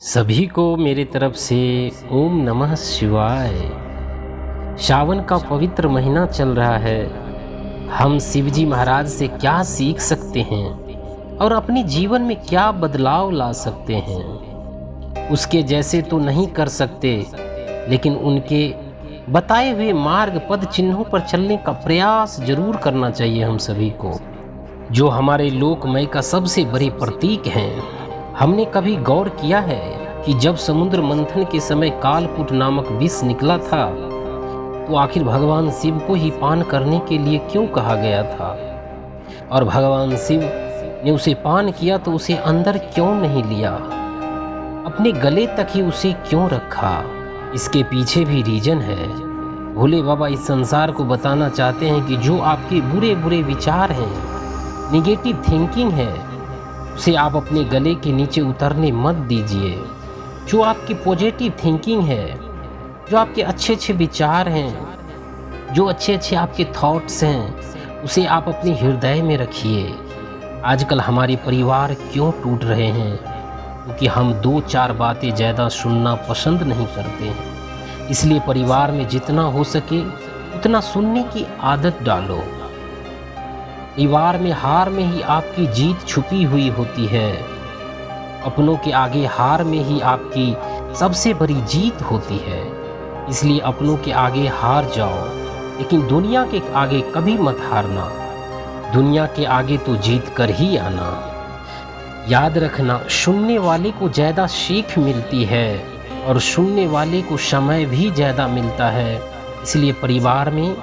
सभी को मेरे तरफ से ओम नमः शिवाय। सावन का पवित्र महीना चल रहा है। हम शिवजी महाराज से क्या सीख सकते हैं और अपने जीवन में क्या बदलाव ला सकते हैं। उसके जैसे तो नहीं कर सकते, लेकिन उनके बताए हुए मार्ग पद चिन्हों पर चलने का प्रयास जरूर करना चाहिए हम सभी को, जो हमारे लोकमय का सबसे बड़े प्रतीक हैं। हमने कभी गौर किया है कि जब समुद्र मंथन के समय कालकूट नामक विष निकला था, तो आखिर भगवान शिव को ही पान करने के लिए क्यों कहा गया था? और भगवान शिव ने उसे पान किया तो उसे अंदर क्यों नहीं लिया? अपने गले तक ही उसे क्यों रखा? इसके पीछे भी रीजन है। भोले बाबा इस संसार को बताना चाहते हैं कि जो आपके बुरे बुरे विचार हैं, निगेटिव थिंकिंग है, उसे आप अपने गले के नीचे उतरने मत दीजिए। जो आपकी पॉजिटिव थिंकिंग है, जो आपके अच्छे अच्छे विचार हैं, जो अच्छे अच्छे आपके थॉट्स हैं, उसे आप अपने हृदय में रखिए। आजकल हमारे परिवार क्यों टूट रहे हैं? क्योंकि हम दो चार बातें ज़्यादा सुनना पसंद नहीं करते हैं। इसलिए परिवार में जितना हो सके उतना सुनने की आदत डालो। परिवार में हार में ही आपकी जीत छुपी हुई होती है। अपनों के आगे हार में ही आपकी सबसे बड़ी जीत होती है। इसलिए अपनों के आगे हार जाओ, लेकिन दुनिया के आगे कभी मत हारना। दुनिया के आगे तो जीत कर ही आना। याद रखना, सुनने वाले को ज़्यादा सीख मिलती है और सुनने वाले को समय भी ज़्यादा मिलता है। इसलिए परिवार में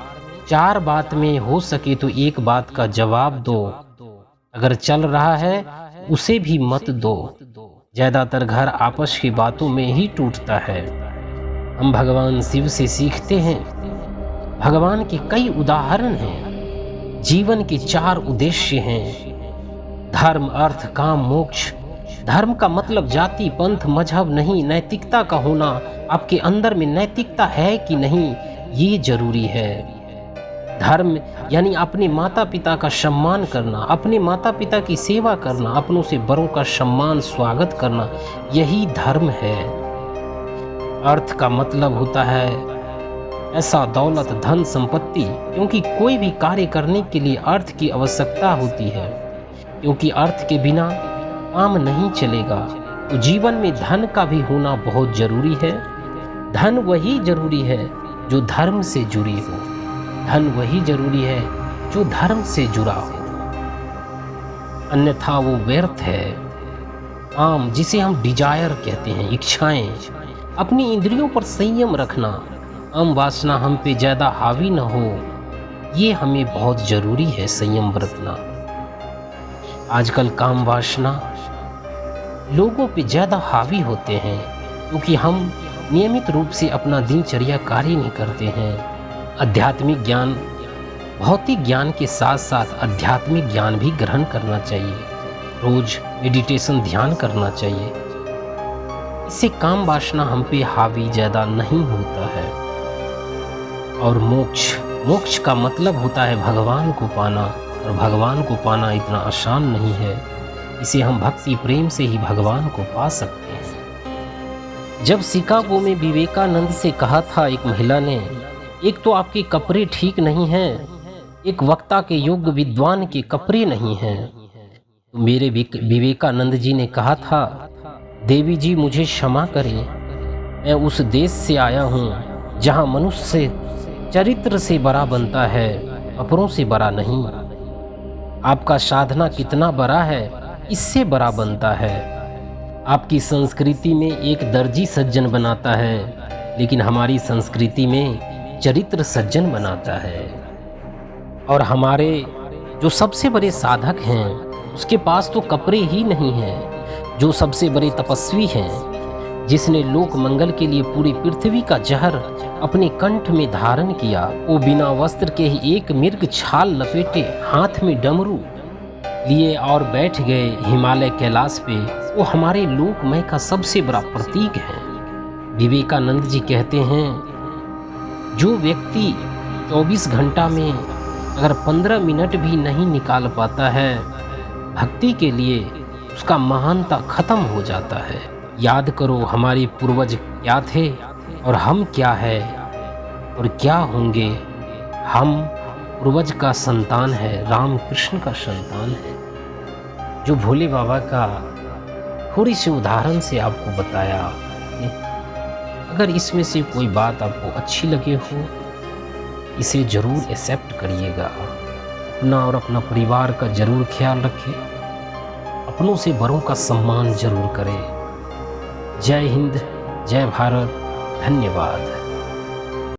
चार बात में हो सके तो एक बात का जवाब दो। अगर चल रहा है उसे भी मत दो। ज़्यादातर घर आपस की बातों में ही टूटता है। हम भगवान शिव से सीखते हैं। भगवान के कई उदाहरण हैं। जीवन के चार उद्देश्य हैं: धर्म, अर्थ, काम, मोक्ष। धर्म का मतलब जाति, पंथ, मजहब नहीं, नैतिकता का होना। आपके अंदर में नैतिकता है कि नहीं, ये जरूरी है। धर्म यानी अपने माता पिता का सम्मान करना, अपने माता पिता की सेवा करना, अपनों से बड़ों का सम्मान स्वागत करना, यही धर्म है। अर्थ का मतलब होता है ऐसा दौलत, धन, संपत्ति, क्योंकि कोई भी कार्य करने के लिए अर्थ की आवश्यकता होती है। क्योंकि अर्थ के बिना काम नहीं चलेगा, तो जीवन में धन का भी होना बहुत जरूरी है। धन वही जरूरी है जो धर्म से जुड़ी हो। धन वही जरूरी है जो धर्म से जुड़ा हो, अन्यथा वो व्यर्थ है। काम, जिसे हम डिजायर कहते हैं, इच्छाएं, अपनी इंद्रियों पर संयम रखना, काम वासना हम पे ज़्यादा हावी न हो, ये हमें बहुत ज़रूरी है संयम बरतना। आजकल काम वासना लोगों पे ज़्यादा हावी होते हैं, क्योंकि हम नियमित रूप से अपना दिनचर्या कार्य नहीं करते हैं। आध्यात्मिक ज्ञान, भौतिक ज्ञान के साथ साथ आध्यात्मिक ज्ञान भी ग्रहण करना चाहिए। रोज मेडिटेशन, ध्यान करना चाहिए। इससे काम वासना हम पे हावी ज़्यादा नहीं होता है। और मोक्ष का मतलब होता है भगवान को पाना, और भगवान को पाना इतना आसान नहीं है। इसे हम भक्ति प्रेम से ही भगवान को पा सकते हैं। जब शिकागो में विवेकानंद से कहा था एक महिला ने, एक तो आपके कपड़े ठीक नहीं हैं, एक वक्ता के योग्य विद्वान के कपड़े नहीं हैं, तो मेरे विवेकानंद जी ने कहा था, देवी जी मुझे क्षमा करें, मैं उस देश से आया हूँ जहाँ मनुष्य चरित्र से बड़ा बनता है, कपड़ों से बड़ा नहीं। आपका साधना कितना बड़ा है, इससे बड़ा बनता है। आपकी संस्कृति में एक दर्जी सज्जन बनाता है, लेकिन हमारी संस्कृति में चरित्र सज्जन बनाता है। और हमारे जो सबसे बड़े साधक हैं, उसके पास तो कपड़े ही नहीं हैं। जो सबसे बड़े तपस्वी हैं, जिसने लोक मंगल के लिए पूरी पृथ्वी का जहर अपने कंठ में धारण किया, वो बिना वस्त्र के ही एक मृग छाल लपेटे, हाथ में डमरू लिए और बैठ गए हिमालय कैलाश पे। वो हमारे लोकमय का सबसे बड़ा प्रतीक है। विवेकानंद जी कहते हैं, जो व्यक्ति 24 घंटा में अगर 15 मिनट भी नहीं निकाल पाता है भक्ति के लिए, उसका महानता खत्म हो जाता है। याद करो हमारे पूर्वज क्या थे और हम क्या है और क्या होंगे। हम पूर्वज का संतान है, राम कृष्ण का संतान है। जो भोले बाबा का थोड़ी सी उदाहरण से आपको बताया, अगर इसमें से कोई बात आपको अच्छी लगे हो, इसे ज़रूर एक्सेप्ट करिएगा। अपना और अपना परिवार का ज़रूर ख्याल रखें, अपनों से बड़ों का सम्मान ज़रूर करें। जय हिंद, जय भारत, धन्यवाद।